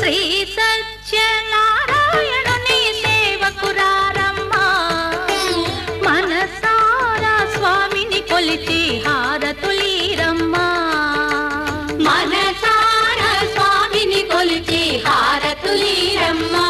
శ్రీ సత్యనారాయణుని సేవకురారమ్మా మనసారా స్వామిని కొలిచి హారతులీరమ్మా మనసారా స్వామిని కొలిచి హారతులీరమ్మా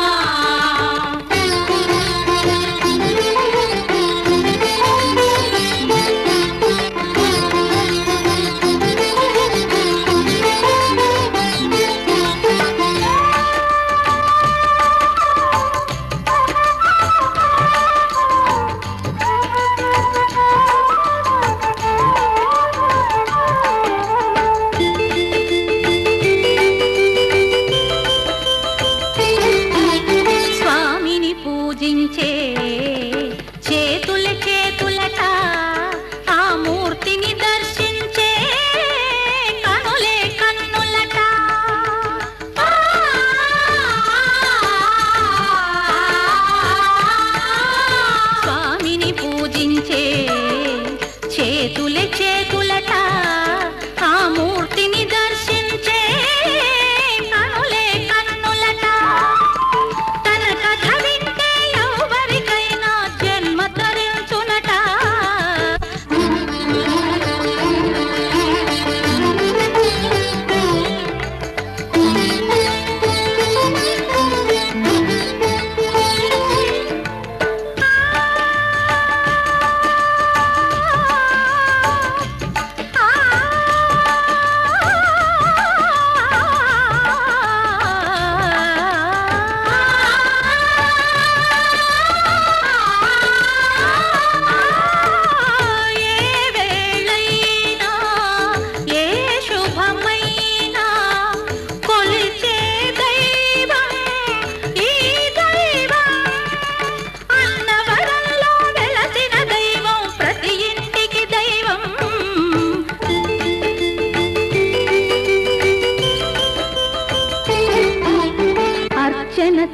చేతులట ఆ మూర్తిని దర్శించే కనులే కన్నులట తన కథ వింటే ఎవరికైనా జన్మ తరించునట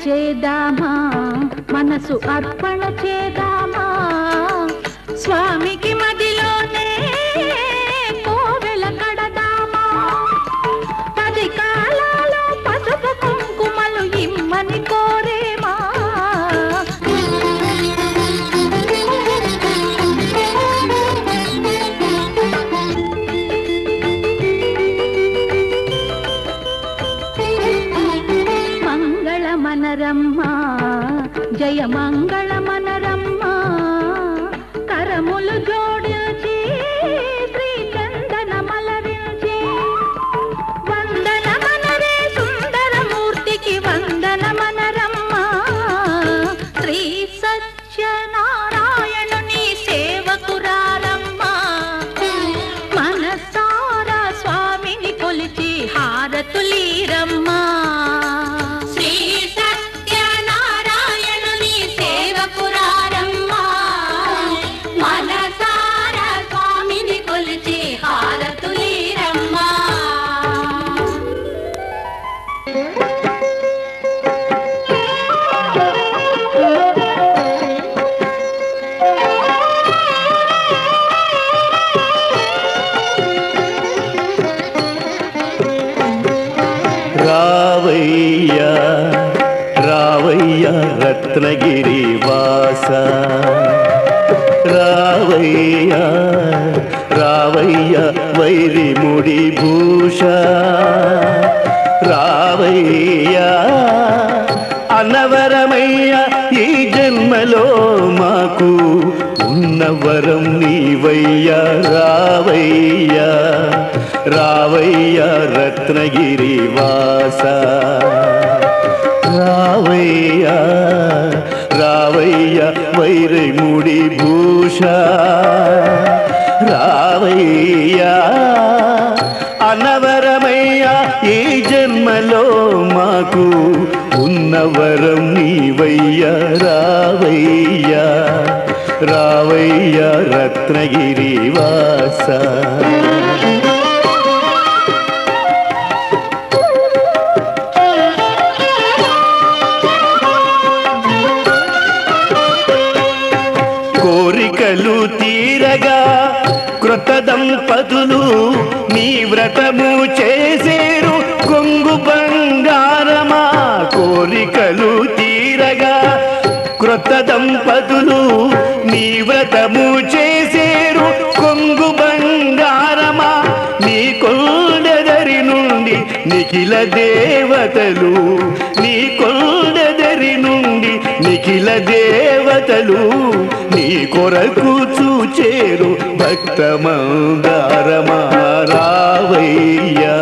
చేదామా మనసు అర్పణ చేదామా స్వామికి మదిలోనే కోవెల కడదామా 10 కాలాలు పసుపు కుంకుమలు ఇమ్మని కోరేమా మనరమ్మా జయ మంగళ మనరమ్మా కరములు జోడించి శ్రీ చందన మలరించి వందన మనరే సుందరమూర్తికి వందన మనరమ్మా శ్రీ సత్యనారాయణుని సేవకురారమ్మా మనసారా స్వామిని కొలిచి హారతులీరమ్మా రావయ్యా రావయ్యా రత్నగిరి వాస రావయ్యా రావయ్యా వైరిముడి భూష రావయ్యా అన్నవరమయ్యా ఈ జన్మలో మాకు ఉన్నవరం నీవయ్యా రావయ్యా రావయ్యా రత్నగిరి వాస రావయ్యా రావయ్యా వైరిముడి భూష రావయ్యా అనవరమయ్యా ఈ జన్మలో మాకు ఉన్నవరం నీవయ్యా రావయ్యా రావయ్యా రత్నగిరి వాస కోరికలు తీరగా కృత దంపతులు నీ వ్రతము చేసేరు కొంగు బంగారమా క్రొత్త దంపతులు నీ వ్రతము చేసేరు కొంగు బంగారమా నీ కొండదరి నుండి నిఖిల దేవతలు నీ కొండదరి నుండి నిఖిల దేవతలు నీ కొరకు చూచేరు భక్త మందారమా రావయ్యా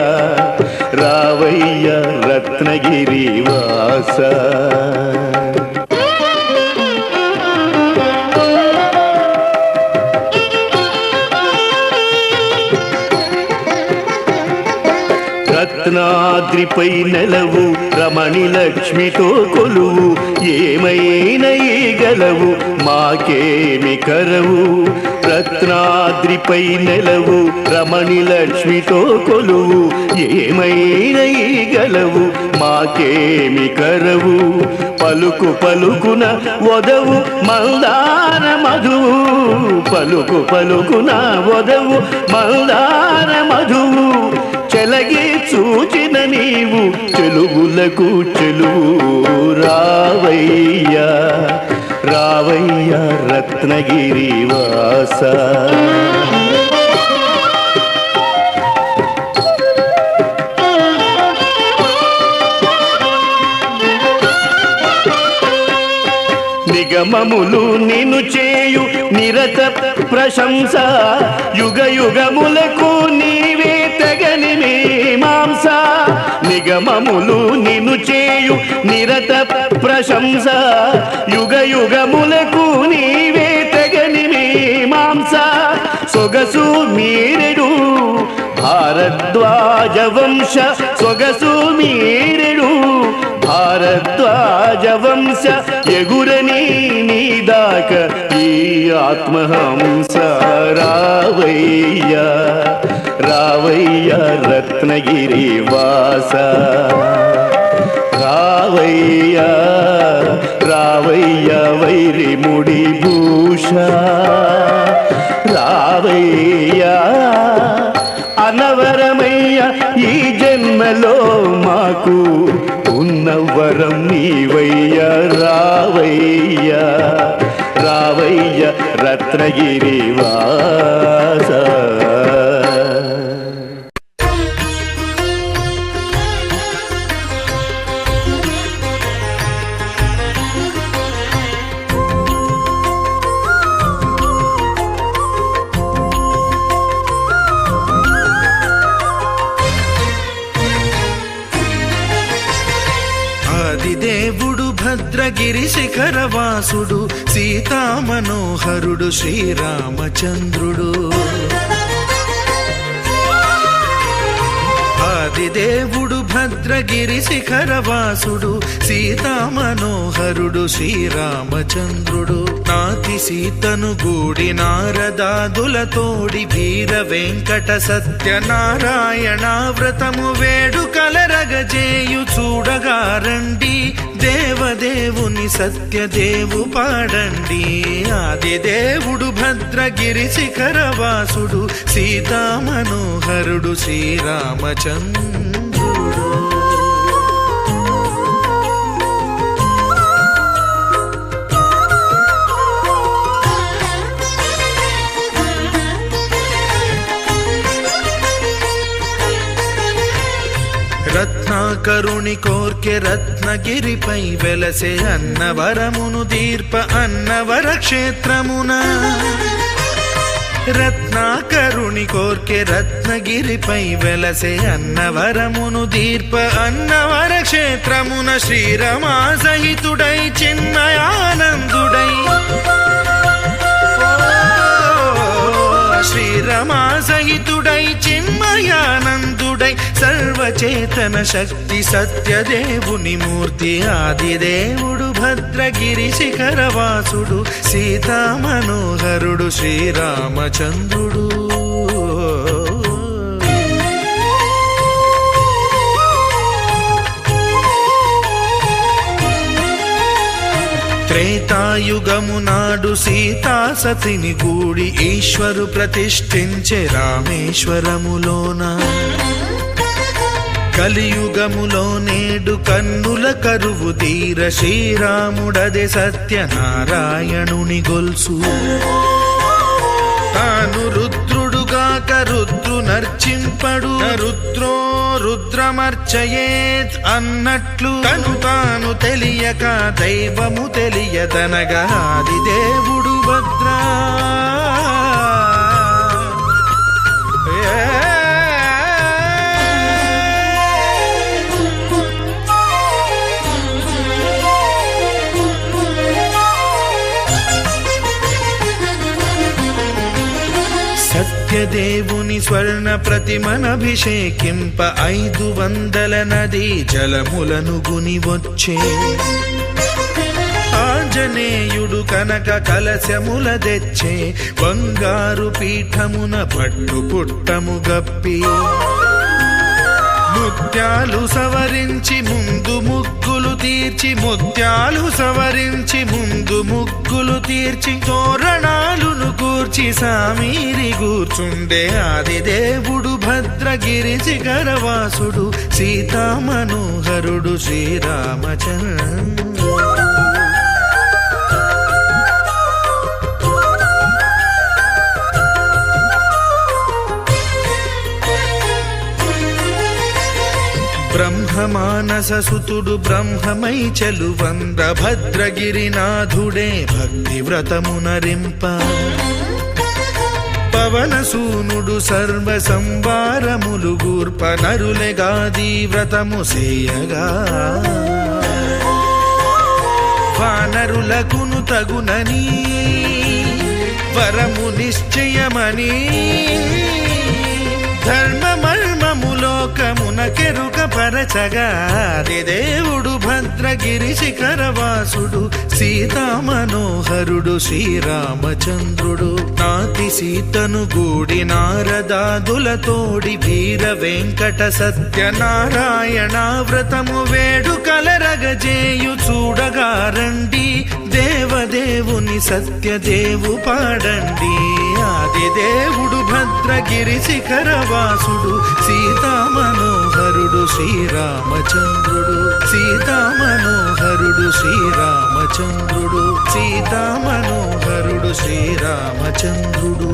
రావయ్యా రత్నగిరి వాస రత్నాద్రిపై నెలవు రమణి లక్ష్మితో కొలువు ఏమైనా గలవు మాకేమి కరవు రత్నాద్రిపై నెలవు రమణి లక్ష్మితో కొలువు ఏమైనా గలవు మాకేమి కరవు పలుకు పలుకున వదవు మందార మధువు పలుకు పలుకున వదవు మందార మధువు చెలగి చూచిన నీవు చెలుగులకు చెలువు రావయ్యా రావయ్యా రత్నగిరి వాస నిగమములు నిన్ను చేయు నిరత ప్రశంస యుగ యుగములకు నీవే తగని మీమాంస నిగమములు నిన్ను చేయు నిరత ప్రశంస యుగ యుగములకు నీవే తగని మీమాంస సొగసు మీరెడు భారద్వాజ వంశ సొగసు మీరెడు భారద్వాజ వంశ ఎగురని నీదాక ఈ ఆత్మహంస రావయ్యా రావయ్యా రత్నగిరి వాస రావయ్యా రావయ్యా వైరి ముడి భూష రావయ్యా అనవరమయ్య ఈ జన్మలో మాకు ఉన్న వరం నీవయ్యా రావయ్యా రావయ్యా రత్నగిరి వాస దేవుడు భద్రగిరి శిఖరవాసుడు సీతా మనోహరుడు శ్రీరామచంద్రుడు ఆదిదేవుడు భద్రగిరి శిఖరవాసుడు సీతా మనోహరుడు శ్రీరామచంద్రుడు నాతి సీతను గూడి నారదాదులతోడి వీర వెంకట సత్యనారాయణ వ్రతము వేడుకలరగజేయు చూడగా రండి దేవదేవుని సత్యదేవు పాడండి ఆదిదేవుడు భద్రగిరి శిఖరవాసుడు సీతా మనోహరుడు శ్రీరామచంద్రుడు రత్నాకరుని కోర్కె రత్నగిరిపై వెలసే అన్నవరమును దీర్ప అన్నవర క్షేత్రమున రత్నాకరుని కోర్కె రత్నగిరిపై వెలసే అన్నవరమును దీర్ప అన్నవర క్షేత్రమున శ్రీరమా సహితుడై చిన్మయానందుడై శ్రీరమా సహితుడై చిన్మయానందుడై సర్వచేతన శక్తి సత్యదేవుని మూర్తి ఆదిదేవుడు భద్రగిరి శిఖరవాసుడు సీతా మనోహరుడు శ్రీరామచంద్రుడు త్రేతాయుగము నాడు సీతా సతిని గూడి ఈశ్వరు ప్రతిష్ఠించే రామేశ్వరములోన కలియుగములో నేడు కన్నుల కరువు తీర శ్రీరాముడదే సత్యనారాయణుని గొల్సు తాను రుద్రుడుగాక రుద్రు నర్చింపడు రుద్రో రుద్రమర్చయేత్ అన్నట్లు తను తాను తెలియక దైవము తెలియదనగా ఆది దేవుడు భద్రా సత్యదేవుని స్వర్ణ ప్రతిమనభిషేకింప 500 నదీ జలములను గుని వచ్చే ఆంజనేయుడు కనక కలశముల తెచ్చే బంగారు పీఠమున పట్టు పుట్టము గప్పి ముత్యాలు సవరించి ముందు ముగ్గులు తీర్చి ముత్యాలు సవరించి ముందు ముగ్గులు తీర్చి తోరణాలును కూర్చి సామీరి కూర్చుండే ఆది దేవుడు భద్రగిరి శిఖరవాసుడు సీతామనోహరుడు శ్రీరామచంద్ర బ్రహ్మమానస సుతుడు బ్రహ్మమై చెలువంద్ర భద్రగిరినాథుడే భక్తి వ్రతమునరింప పవనసూనుడు సర్వ సంవారములు గూర్ప నరులెగాది వ్రతము సేయగా వానరులకును తగునని వరము నిశ్చయమని ధర్మమర్మములోకమునకెరుక పరచగా దేవుడు భద్రగిరి శిఖరవాసుడు సీతామనోహరుడు శ్రీరామచంద్రుడు నాతి సీతను గూడి నారదాదులతోడి వీర వెంకట సత్యనారాయణ వ్రతము వేడుకలరగజేయు చూడగా రండి దేవదేవుని సత్యదేవు పాడండి ఆది దేవుడు భద్రగిరి శిఖరవాసుడు సీతామనోహరుడు శ్రీరామచంద్రుడు సీతామనోహరుడు శ్రీరామచంద్రుడు సీతామనోహరుడు శ్రీరామచంద్రుడు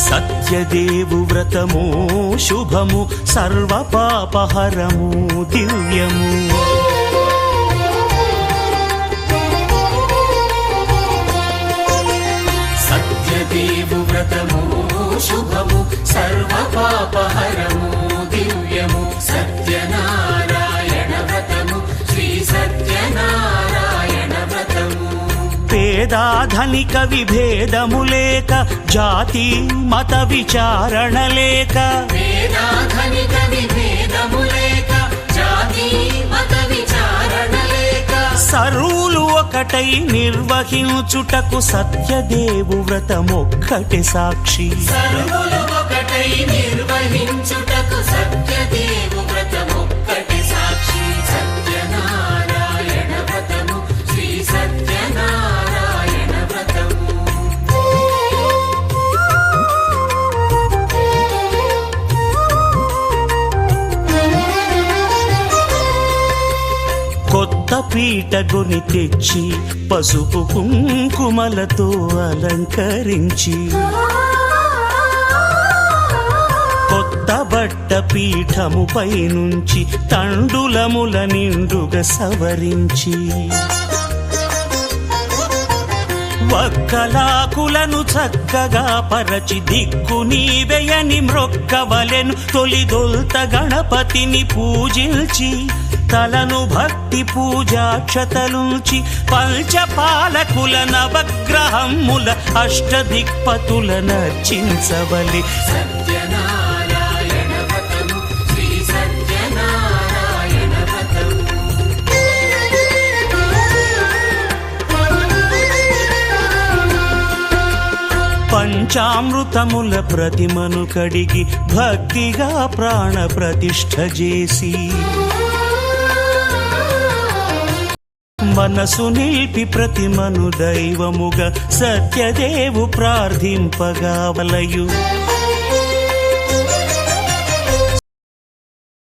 సత్యదేవు వ్రతము శుభము సర్వ పాపహరము దివ్యము సత్యదేవు వ్రతము శుభము సర్వ పాపహరము దివ్యము సత్యనారాయణ వ్రతము శ్రీ సత్యనారాయణ వ్రతము పేదాధనిక విభేదము లేక జాతి మత విచారణ లేక వేదాధనిక విభేదము లేక జాతి మత విచారణ లేక సర్వులు ఒకటై నిర్వహించుటకు సత్యదేవు వ్రతమొక్కటి సాక్షి సర్వులు ఒకటై నిర్వహించుటకు సత్యదేవు వ్రతమొక్కటి సాక్షి సత్యనారాయణ వ్రతము శ్రీ సత్యనారాయణ వ్రతము కొత్త పీటగుని తెచ్చి పసుపు కుంకుమలతో అలంకరించి కొత్త బట్ట పీఠముపై నుంచి తండులముల నిండుగా సవరించి వక్కలాకులను చక్కగా పరచి దిక్కు నీవెయని మ్రొక్కవలెను తొలిదొల్త గణపతిని పూజించి తలను భక్తి పూజాక్షతలుంచి పంచపాలకుల నవగ్రహముల అష్టదిక్పతుల నర్చించవలి. సత్యనారాయణ వ్రతము శ్రీ సత్యనారాయణ వ్రతము. పంచామృతముల ప్రతిమను కడిగి భక్తిగా ప్రాణ ప్రతిష్ఠ చేసి మనసు నిలిపి ప్రతిమను దైవముగా సత్యదేవు ప్రార్థింపగా వలయు.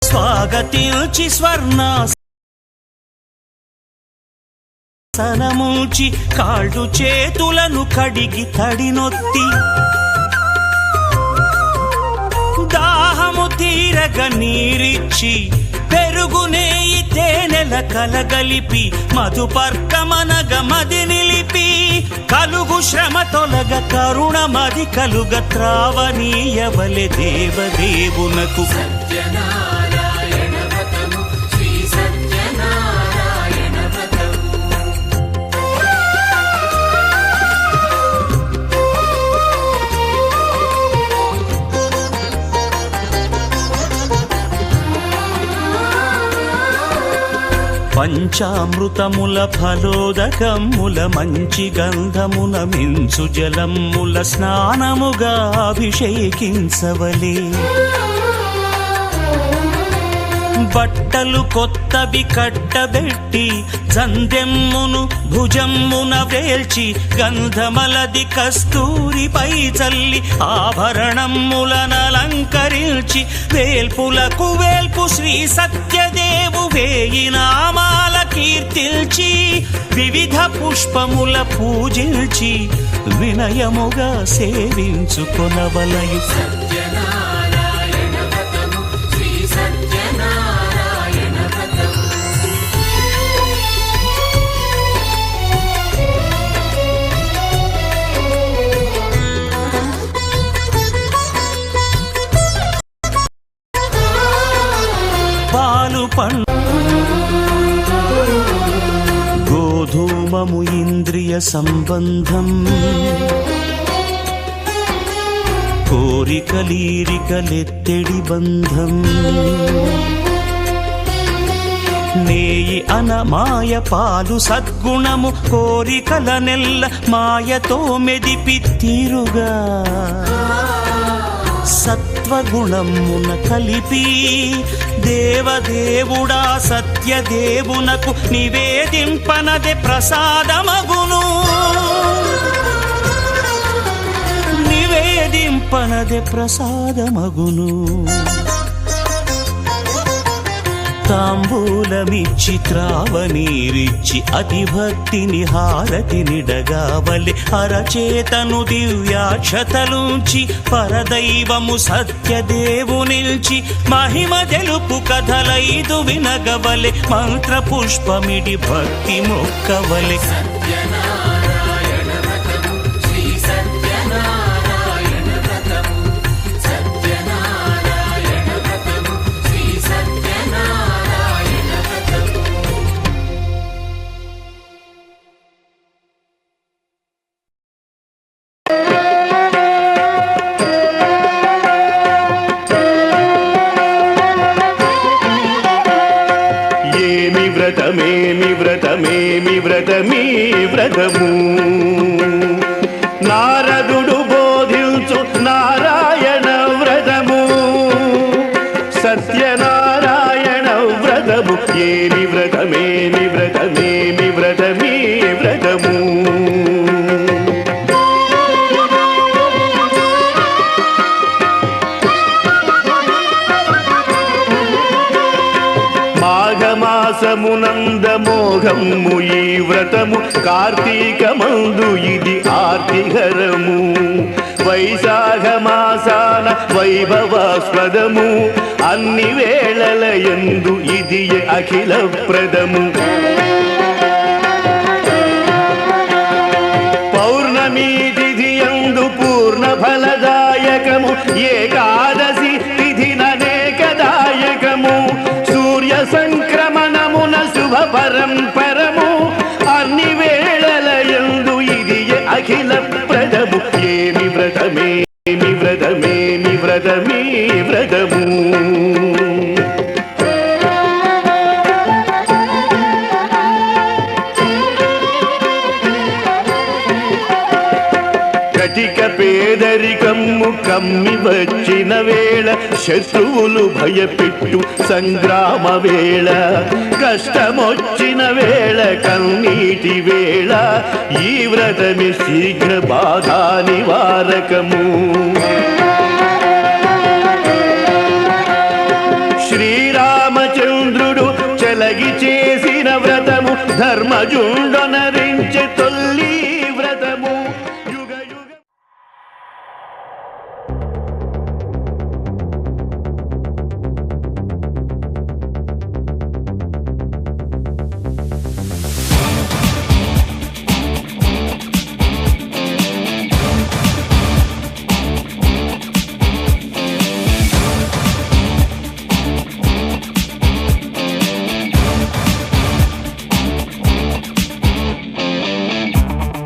స్వాగతించి స్వర్ణాసనముంచి కాళ్ళు చేతులను కడిగి తడినొత్తి దాహము తీరగ నీరిచ్చి పెరుగు నెయ్యి తేనెల కలగలిపి మధుపర్కమనగ మది నిలిపి కలుగు శ్రమ తొలగ కరుణ మది కలుగ త్రావనీయవలె దేవదేవునకు. సత్యనారాయణ వ్రతము శ్రీ సత్యనారాయణ వ్రతము. పంచామృతముల ఫలోదకముల మంచి గంధమున మించు జలముల స్నానముగా అభిషేకించవలే. బట్టలు కొత్తవి కట్టబెట్టి జందెమ్మును భుజమ్మున వేల్చి గంధమలది కస్తూరిపై చల్లి ఆభరణములనలంకరించి వేల్పులకు వేల్పు శ్రీ సత్యదేవు వేయి నామాల కీర్తిల్చి వివిధ పుష్పముల పూజించి వినయముగా సేవించుకొనవలయు. సత్యనారాయణ వ్రతము శ్రీ సత్యనారాయణ వ్రతము. పాలు పండు గోధూమము ఇంద్రియ సంబంధం కోరికలీరికలెత్తెడి బంధం నేయి అనమాయ పాలు సద్గుణము కోరికల నెల్ల మాయతో మెదిపి తీరుగా సత్వగుణమున కలిపి దేవదేవుడా సత్యదేవునకు నివేదింపనదే ప్రసాదమగును. నివేదింపనదే ప్రసాదమగును. తాంబూలమిచ్చి త్రావనీరిచ్చి అతిభక్తిని హారతినిడగావలె. అరచేతను దివ్యాక్షతలుంచి పరదైవము సత్యదేవునిల్చి మహిమ తెలుపు కథలైదు వినగవలె. మంత్ర పుష్పమిడి భక్తి మొక్కవలె. సత్యనారాయణ వ్రతము శ్రీ సత్యనారాయణ వ్రతము. సత్యనారాయణ వ్రతము శ్రీ సత్యనారాయణ వ్రతము. ఏమి వ్రతమేమి వ్రతమేమి వ్రతమీ వ్రతము నారదుడు బోధించు నారాయణ వ్రతము సత్యనారాయణ వ్రతము ఏమి వ్రతమేమి వ్రతమేమి వ్రతమీ వ్రతము మాఘమాసమునందమోఘము ఈ వ్రతము కార్తీకమందు ఇది ఆర్తిహరము వైశాఖ మాసాన వైభవాస్పదము అన్ని వేళల యందు ఇది అఖిల ప్రదము పౌర్ణమి తిథి యందు పూర్ణ ఫలదాయకము ఏకాదశి తిథి ననేకదాయకము సూర్య సంక్రమణ పరంపరము అన్ని వేళలయందు ఇది అఖిల ప్రదము ఏమి వ్రతమేమి వ్రతమేమి వ్రతమీ వ్రతము కటిక పేదరికమ్ము కమ్మి వచ్చిన వేళ శత్రువులు భయపెట్టు సంగ్రామ వేళ కష్టమొచ్చిన వేళ కన్నీటి వేళ ఈ వ్రతమి శీఘ్ర బాధా నివారకము శ్రీరామచంద్రుడు చెలగి చేసిన వ్రతము ధర్మజుండొనరించె తొల్లి వ్రతము యుగ యుగ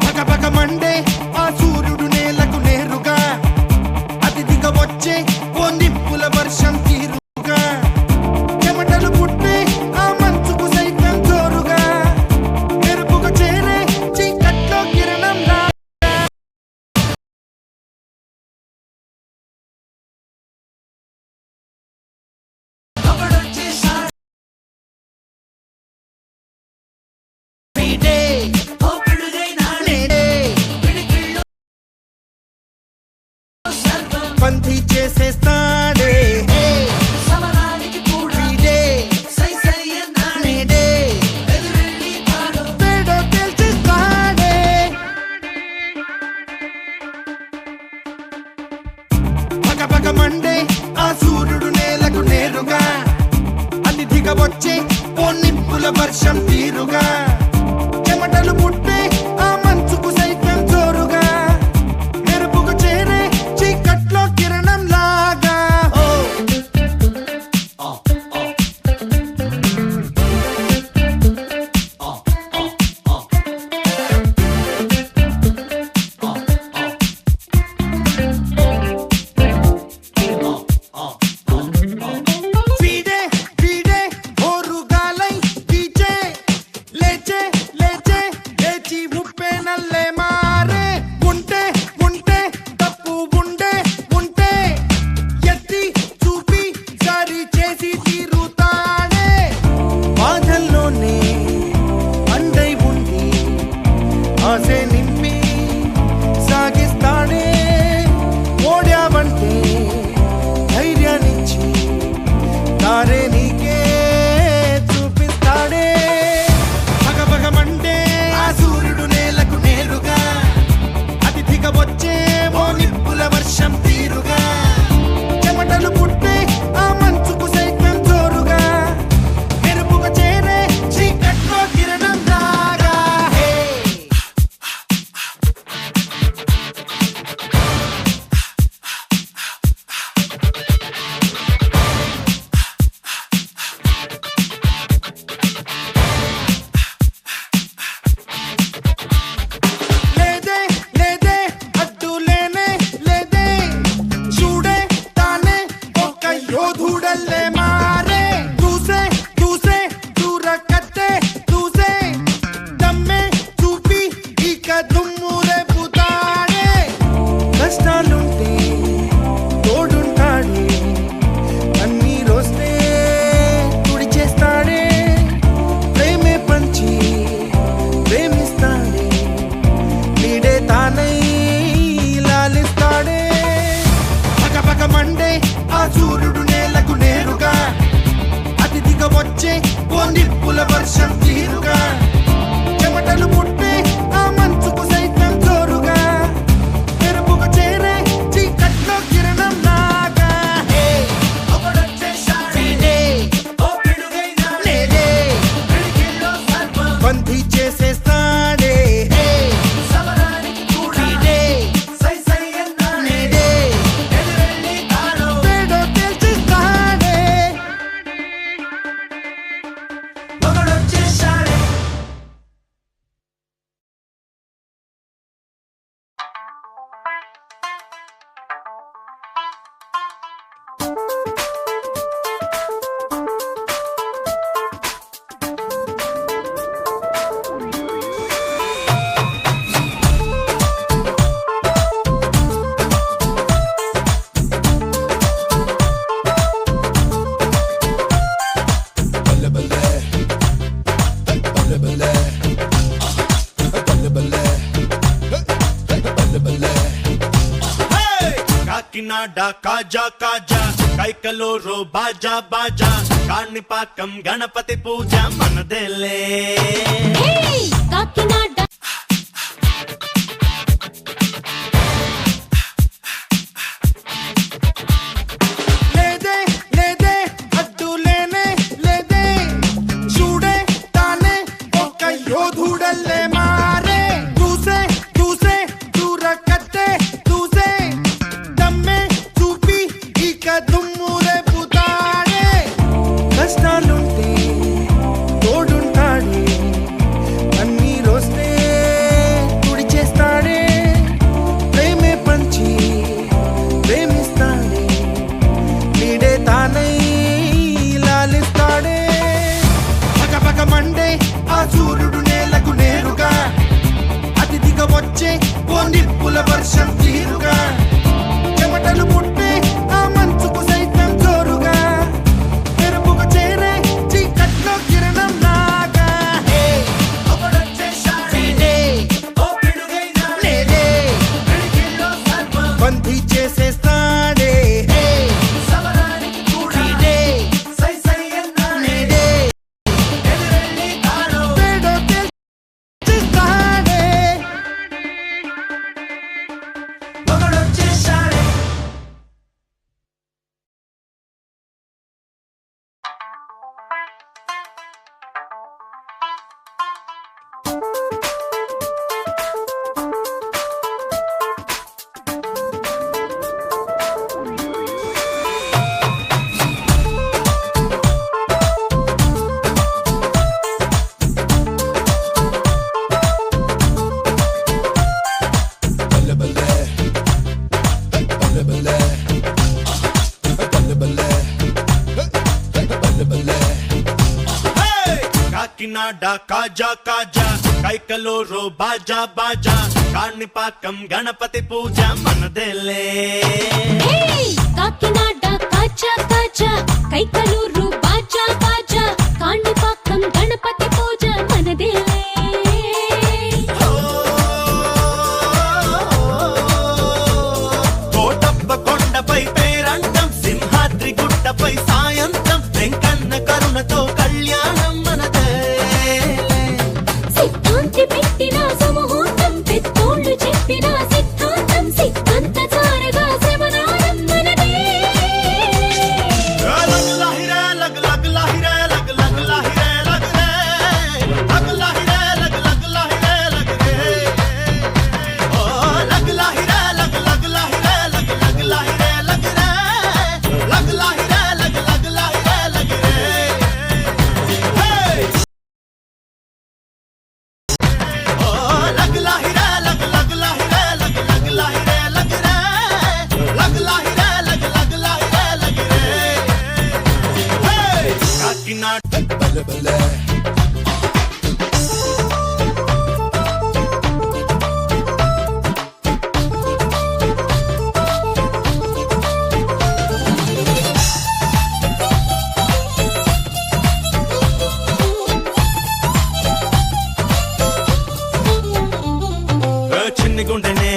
పగపగ మండే ఆ సూర్యుడు నేలకు నేరుగా అతిథిగా వచ్చే ఓ నిప్పుల వర్షం తీరుగా చెమటలు పుట్టే ఆ మంచుకు సైతం జోరుగా మెరుపుగా చేరే చీకట్లో కిరణంలా బందీ చేసేస్తాడే సమరానికి కూడా వీడే సై సై అన్నాడే నేడే ఎదురెళ్ళి తాడు తేడో తేల్చేస్తాడే పగపగ మండే ఆ సూర్యుడు నేలకు నేరుగా అతిథిగా వచ్చే ఓ నిప్పుల వర్షం తీరుగా చెమటలు పుట్టే ఆ మంచుకు సైతం జోరుగా మెరుపుగా చేరే చీకట్లో కిరణం లాగా వీడే వీడే ఓరుగాలై వీచే లేచే కాజా కాజా కైకలూరు బాజా బాజా కాణిపాకం గణపతి పూజ మనదేలే కాకినాడ లేదే లేదే అడ్డు లేనే లేదే చూడే తానే ఒక యోధుడల్లే మారే దూసే దూసే దూర కట్టే దూసే దమ్మే చూపి ఇక దుమ్మురే పుతాడే కష్టాలుంటే తోడుంటాడే అన్ని రోస్తే తుడిచేస్తాడే ప్రేమే పంచి ప్రేమిస్తాడే నీడే తానై లాలిస్తాడే పగ పగ మండే ఆ సూర్యుడు నేలకు నేరుగా అతిథిగా వచ్చే ఓ నిప్పుల వర్షం తీరుగా చెమటలు పుట్టే ఆ మంచుకు సైతం జోరుగా మెరుపుగా చేరే చీకట్లో కిరణం లాగా హే ఒకడొచ్చేశాడే ఓ పిడుగైనా లేదే పిడికిల్లో సర్వం బంధీ చేసేస్తాడే హే సమరానికి కూడా సై సై అన్నాడే ఎదురెళ్ళి తాను వేడో తెచ్చిస్తాడే ఒకడొచ్చేశాడే కాకినాడ కాజా కాజా కైకలూరు బాజా బాజా కాణిపాకం గణపతి పూజ మనదేలే కాకినాడ కాచా కాచా కైకలూరు బాజా బాజా కాణిపాకం గణపతి పూజ మనదేలే కోటప్ప కొండపై పేరంటం సింహాద్రి గుట్టపై సాయంత్రం వెంకన్న కరుణతో కళ్యాణం మనదే సిద్ధాంతి పెట్టిన సమూహం పెద్దోళ్ళు చెప్పిన సిద్ధాంతం సిద్ధాంత చారగా శ్రవణానం మనదే లగ్ లాహిరే లగ్ లగ్ లాహిరే లగ్ లగ్ లాహిరే లగ్ రే లగ్ లాహిరే లగ్ లగ్ లాహిరే లగ్ రే ఓ లగ్ లాహిరే లగ్ లగ్ లాహిరే లగ్ లగ్ లాహిరే లగ్ రే లగ్ లాహిరే లగ్ లగ్ లాహిరే లగ్ రే హే ఓ లగ్ లాహిరే లగ్ లగ్ లాహిరే లగ్ లగ్ లాహిరే లగ్ రే లగ్ లాహిరే లగ్ లగ్ లాహిరే లగ్ రే హే కాకినాడ బల్ల బల్ల చిన్ని గుండెనే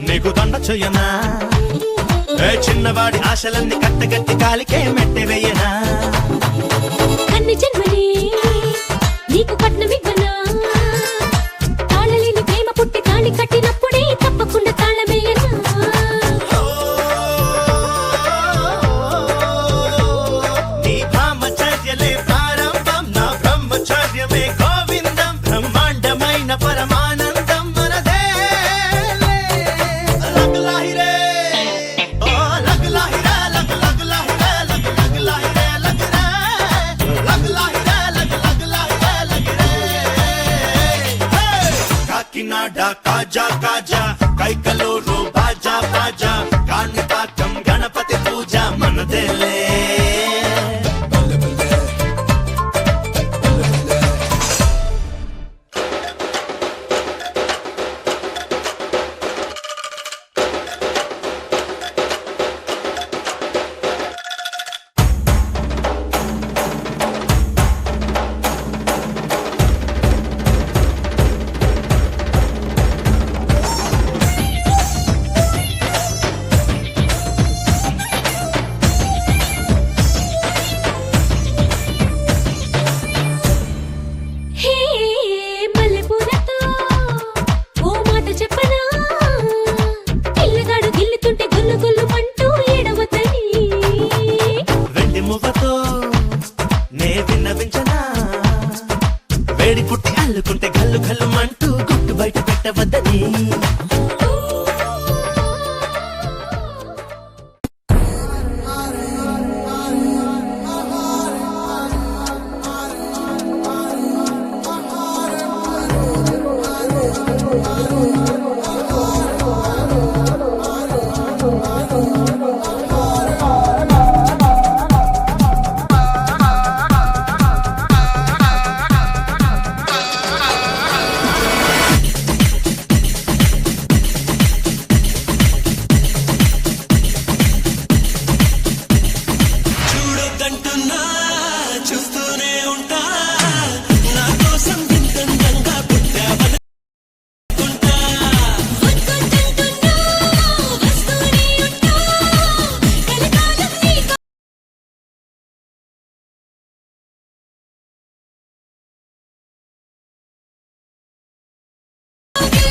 నీకు దండ చెయ్యనా చిన్నవాడి ఆశలన్నీ కట్టగట్టి కాలికే మెట్టి వెయ్యనా కన్ను జన్మని నీకు కట్నమివ్వనా తాళలేని ప్రేమ పుట్టి తాళి కట్టినప్పుడే తప్పకుండా తాళమేయనా నీ బ్రహ్మచర్యలే ప్రారంభం నా బ్రహ్మచర్యమే గోవిందం బ్రహ్మాండమైన పరమానందం మనదే లగ్ లాహిరే ఓ లగ్ లాహిరే లగ్ లగ్ లాహిరే లగ్ లగ్ లాహిరే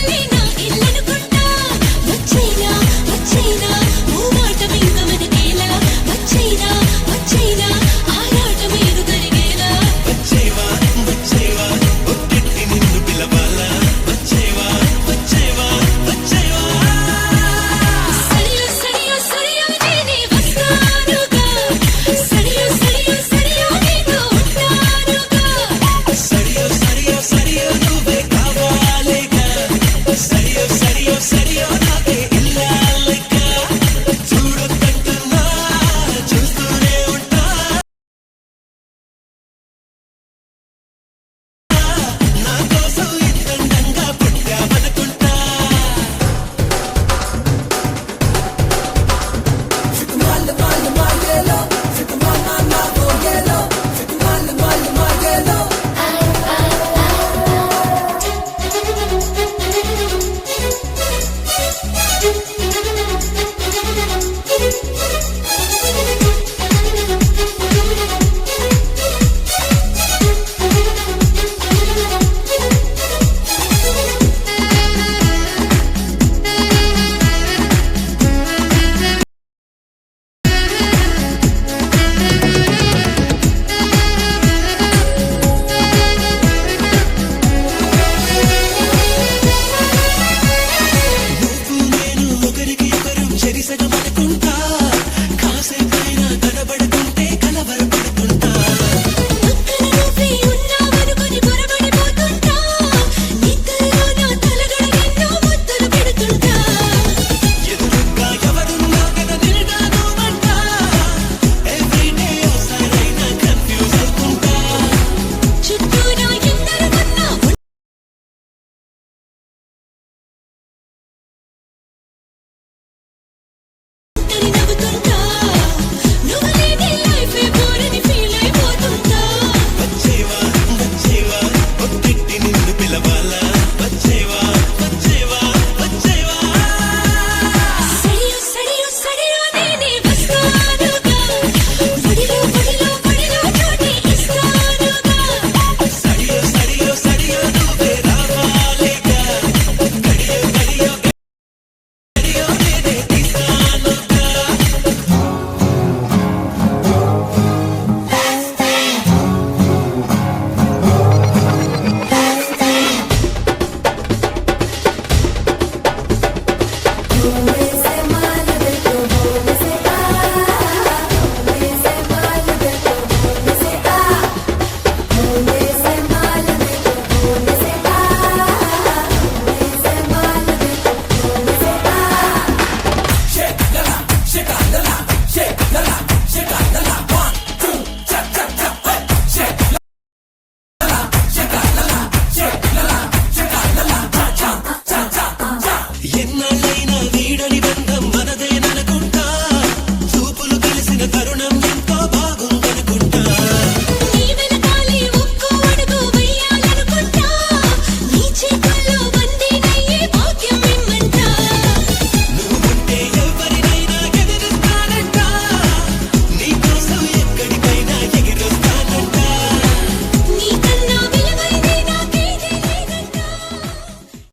తల్లి నా